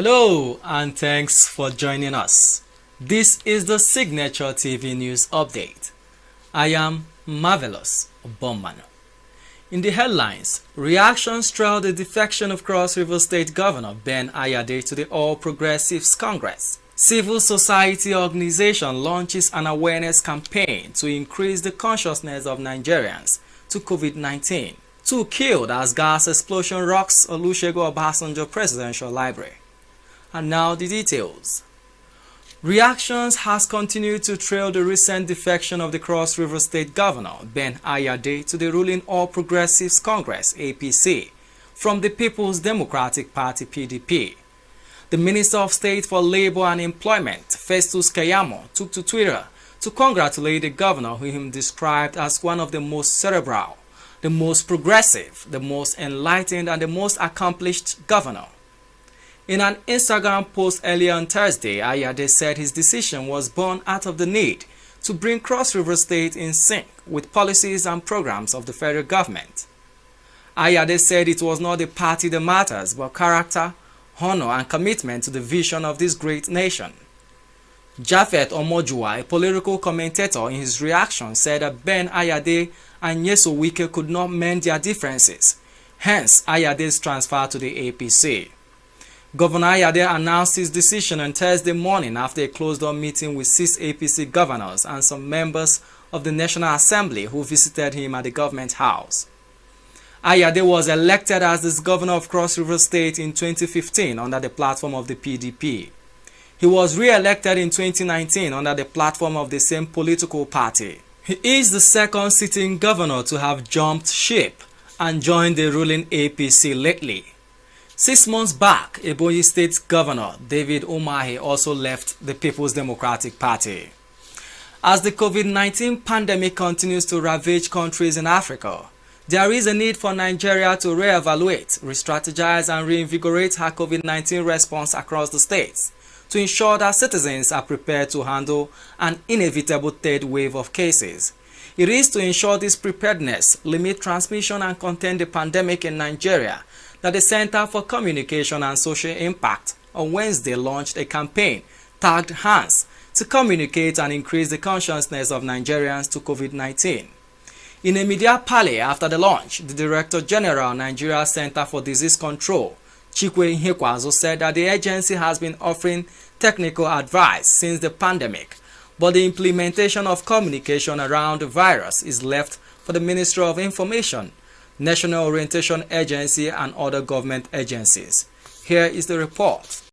Hello and thanks for joining us. This is the Signature TV News Update. I am Marvelous Bowman. In the headlines, reactions trail the defection of Cross River State Governor Ben Ayade to the All Progressives Congress. Civil society organization launches an awareness campaign to increase the consciousness of Nigerians to COVID-19. 2 killed as gas explosion rocks Olusegun Obasanjo Presidential Library. And now the details. Reactions has continued to trail the recent defection of the Cross River State Governor Ben Ayade to the ruling All Progressives Congress (APC) from the People's Democratic Party (PDP). The Minister of State for Labor and Employment, Festus Keyamo, took to Twitter to congratulate the governor, whom he described as one of the most cerebral, the most progressive, the most enlightened, and the most accomplished governor. In an Instagram post earlier on Thursday, Ayade said his decision was born out of the need to bring Cross River State in sync with policies and programs of the federal government. Ayade said it was not the party that matters, but character, honor, and commitment to the vision of this great nation. Japhet Omojua, a political commentator, in his reaction said that Ben Ayade and Nyeso Wike could not mend their differences, hence Ayade's transfer to the APC. Governor Ayade announced his decision on Thursday morning after a closed-door meeting with 6 APC governors and some members of the National Assembly who visited him at the government house. Ayade was elected as the governor of Cross River State in 2015 under the platform of the PDP. He was re-elected in 2019 under the platform of the same political party. He is the second sitting governor to have jumped ship and joined the ruling APC lately. 6 months back, Ebonyi State Governor David Umahi also left the People's Democratic Party. As the COVID-19 pandemic continues to ravage countries in Africa, there is a need for Nigeria to re-evaluate, re-strategize, and reinvigorate her COVID-19 response across the states to ensure that citizens are prepared to handle an inevitable third wave of cases. It is to ensure this preparedness, limit transmission, and contain the pandemic in Nigeria that the Center for Communication and Social Impact on Wednesday launched a campaign tagged Hands to communicate and increase the consciousness of Nigerians to COVID-19. In a media parley after the launch, the Director General, Nigeria Center for Disease Control, Chikwe Nhekwazo, said that the agency has been offering technical advice since the pandemic, but the implementation of communication around the virus is left for the Ministry of Information, National Orientation Agency, and other government agencies. Here is the report.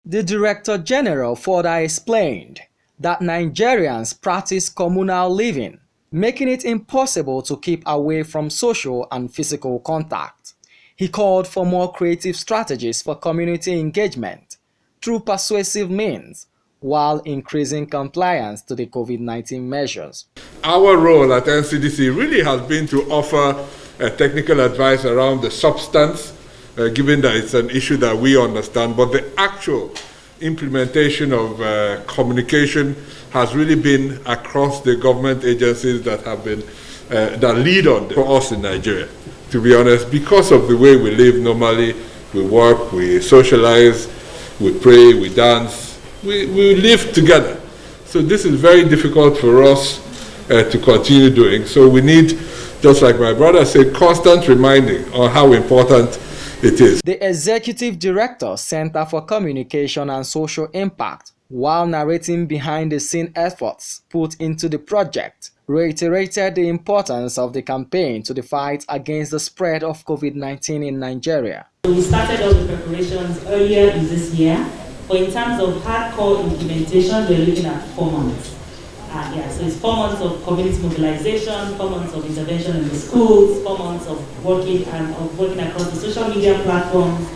The Director General further explained that Nigerians practice communal living, making it impossible to keep away from social and physical contact. He called for more creative strategies for community engagement through persuasive means, while increasing compliance to the COVID-19 measures. Our role at NCDC really has been to offer technical advice around the substance, given that it's an issue that we understand, but the actual implementation of communication has really been across the government agencies that have been that lead on for us in Nigeria. To be honest, because of the way we live normally, we work, we socialize, we pray, we dance, we live together. So this is very difficult for us to continue doing. So we need, just like my brother said, constant reminding on how important it is. The Executive Director, Center for Communication and Social Impact, while narrating behind-the-scene efforts put into the project, reiterated the importance of the campaign to the fight against the spread of COVID-19 in Nigeria. We started all the preparations earlier in this year, but in terms of hardcore implementation, we're looking at 4 months. So it's 4 months of community mobilization, 4 months of intervention in the schools, 4 months of working across the social media platforms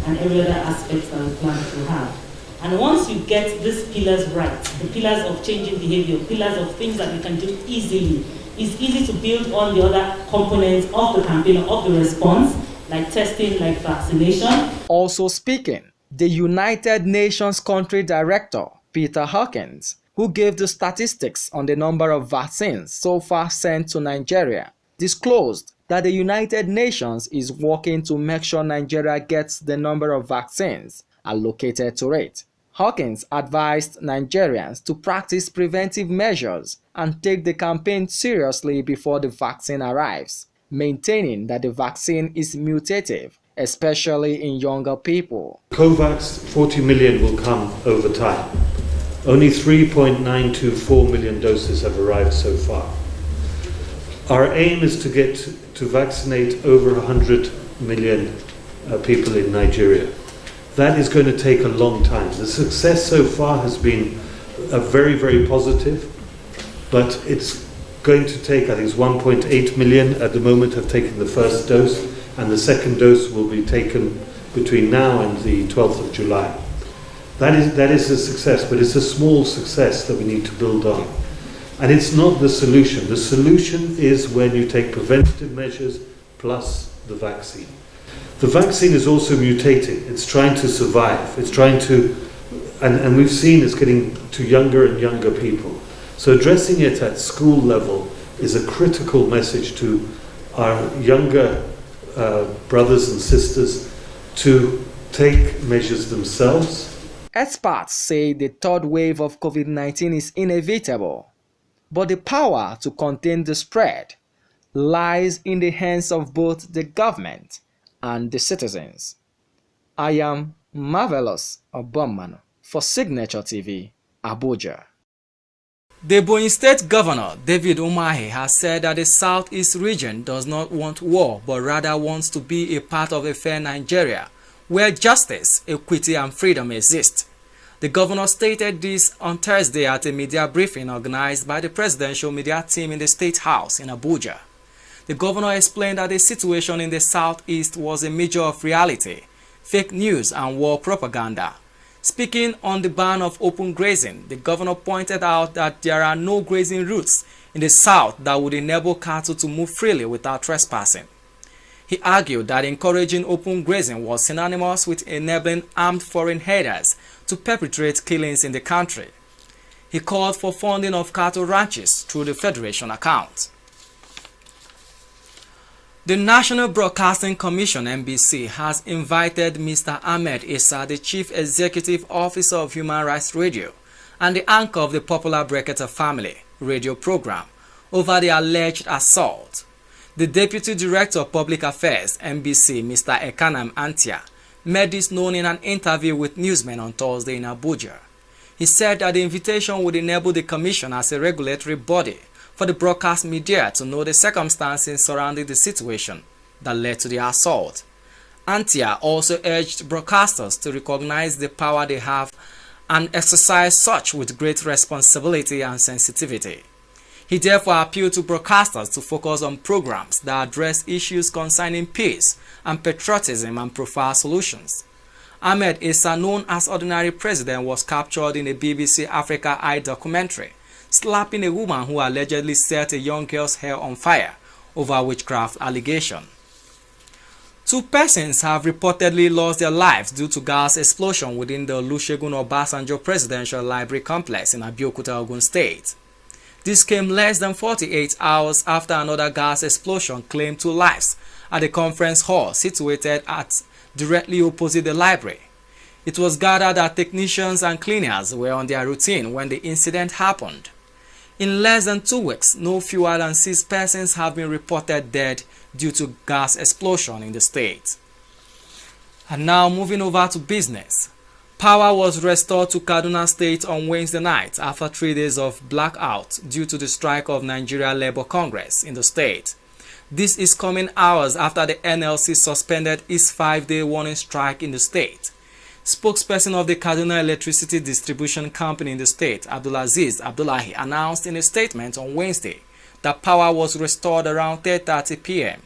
and every other aspect that we plan to have. And once you get these pillars right, the pillars of changing behavior, pillars of things that we can do easily, it's easy to build on the other components of the campaign, of the response, like testing, like vaccination. Also speaking, the United Nations Country Director, Peter Hawkins, who gave the statistics on the number of vaccines so far sent to Nigeria, disclosed that the United Nations is working to make sure Nigeria gets the number of vaccines allocated to it. Hawkins advised Nigerians to practice preventive measures and take the campaign seriously before the vaccine arrives, maintaining that the vaccine is mutative, especially in younger people. COVAX, 40 million will come over time. Only 3.924 million doses have arrived so far. Our aim is to get to vaccinate over 100 million people in Nigeria. That is going to take a long time. The success so far has been very, very positive, but it's going to take, I think it's 1.8 million at the moment have taken the first dose, and the second dose will be taken between now and the 12th of July. That is a success, but it's a small success that we need to build on. And it's not the solution. The solution is when you take preventative measures plus the vaccine. The vaccine is also mutating. It's trying to survive. It's trying to, and we've seen it's getting to younger and younger people. So addressing it at school level is a critical message to our younger brothers and sisters to take measures themselves. Experts say the third wave of COVID-19 is inevitable, but the power to contain the spread lies in the hands of both the government and the citizens. I am Marvelous Obomanu for Signature TV, Abuja. The Ebonyi State Governor, David Umahi, has said that the Southeast region does not want war, but rather wants to be a part of a fair Nigeria, where justice, equity, and freedom exist. The governor stated this on Thursday at a media briefing organized by the presidential media team in the State House in Abuja. The governor explained that the situation in the Southeast was a measure of reality, fake news, and war propaganda. Speaking on the ban of open grazing, the governor pointed out that there are no grazing routes in the South that would enable cattle to move freely without trespassing. He argued that encouraging open grazing was synonymous with enabling armed foreign herders to perpetrate killings in the country. He called for funding of cattle ranches through the Federation account. The National Broadcasting Commission (NBC) has invited Mr. Ahmed Issa, the Chief Executive Officer of Human Rights Radio and the anchor of the popular Brekete Family radio program, over the alleged assault. The Deputy Director of Public Affairs (NBC), Mr. Ekanam Antia, made this known in an interview with newsmen on Thursday in Abuja. He said that the invitation would enable the Commission as a regulatory body for the broadcast media to know the circumstances surrounding the situation that led to the assault. Antia also urged broadcasters to recognize the power they have and exercise such with great responsibility and sensitivity. He therefore appealed to broadcasters to focus on programs that address issues concerning peace and patriotism and profile solutions. Ahmed Issa, known as Ordinary President, was captured in a BBC Africa Eye documentary, slapping a woman who allegedly set a young girl's hair on fire over witchcraft allegation. 2 persons have reportedly lost their lives due to gas explosion within the Olusegun Obasanjo Presidential Library Complex in Abeokuta, Ogun State. This came less than 48 hours after another gas explosion claimed 2 lives at the conference hall situated directly opposite the library. It was gathered that technicians and cleaners were on their routine when the incident happened. In less than 2 weeks, no fewer than 6 persons have been reported dead due to gas explosion in the state. And now moving over to business. Power was restored to Kaduna State on Wednesday night after 3 days of blackout due to the strike of Nigeria Labour Congress in the state. This is coming hours after the NLC suspended its 5-day warning strike in the state. Spokesperson of the Kaduna Electricity Distribution Company in the state, Abdulaziz Abdullahi, announced in a statement on Wednesday that power was restored around 10:30 p.m.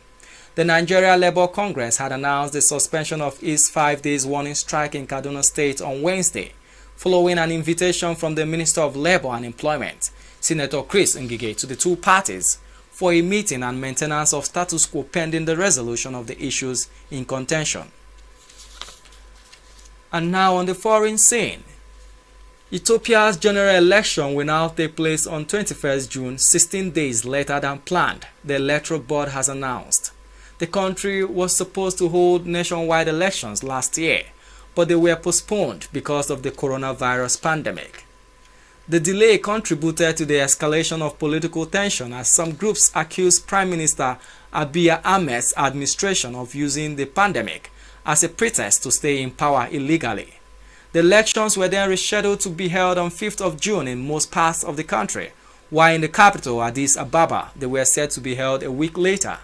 The Nigeria Labour Congress had announced the suspension of its 5-day warning strike in Kaduna State on Wednesday, following an invitation from the Minister of Labour and Employment, Senator Chris Ngige, to the 2 parties for a meeting and maintenance of status quo pending the resolution of the issues in contention. And now on the foreign scene. Ethiopia's general election will now take place on 21st June, 16 days later than planned, the Electoral Board has announced. The country was supposed to hold nationwide elections last year, but they were postponed because of the coronavirus pandemic. The delay contributed to the escalation of political tension as some groups accused Prime Minister Abiy Ahmed's administration of using the pandemic as a pretext to stay in power illegally. The elections were then rescheduled to be held on 5th of June in most parts of the country, while in the capital, Addis Ababa, they were set to be held a week later.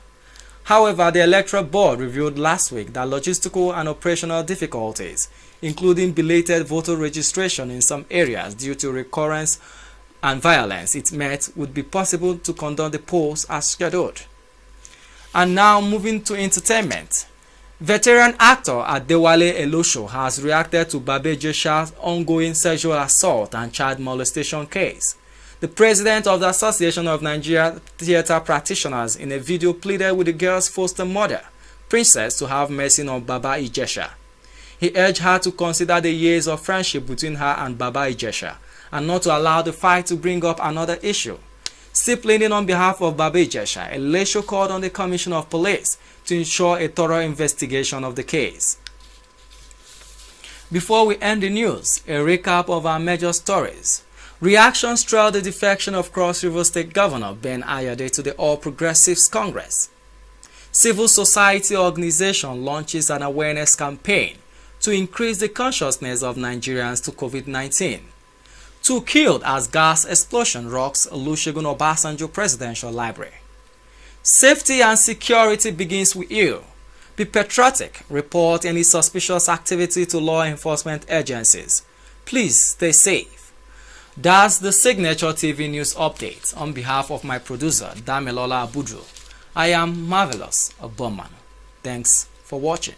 However, the Electoral Board revealed last week that logistical and operational difficulties, including belated voter registration in some areas due to recurrence and violence it met, would be possible to conduct the polls as scheduled. And now moving to entertainment. Veteran actor Adewale Elosho has reacted to Babe Jesha's ongoing sexual assault and child molestation case. The president of the Association of Nigeria Theatre Practitioners in a video pleaded with the girl's foster mother, Princess, to have mercy on Baba Ijesha. He urged her to consider the years of friendship between her and Baba Ijesha and not to allow the fight to bring up another issue. Still pleading on behalf of Baba Ijesha, Elosho called on the Commissioner of Police to ensure a thorough investigation of the case. Before we end the news, a recap of our major stories. Reactions trailed the defection of Cross River State Governor Ben Ayade to the All Progressives Congress. Civil society organization launches an awareness campaign to increase the consciousness of Nigerians to COVID-19. 2 killed as gas explosion rocks Olusegun Obasanjo Presidential Library. Safety and security begins with you. Be patriotic. Report any suspicious activity to law enforcement agencies. Please stay safe. That's the Signature TV News Update. On behalf of my producer, Damilola Abudu, I am Marvelous Obomanu. Thanks for watching.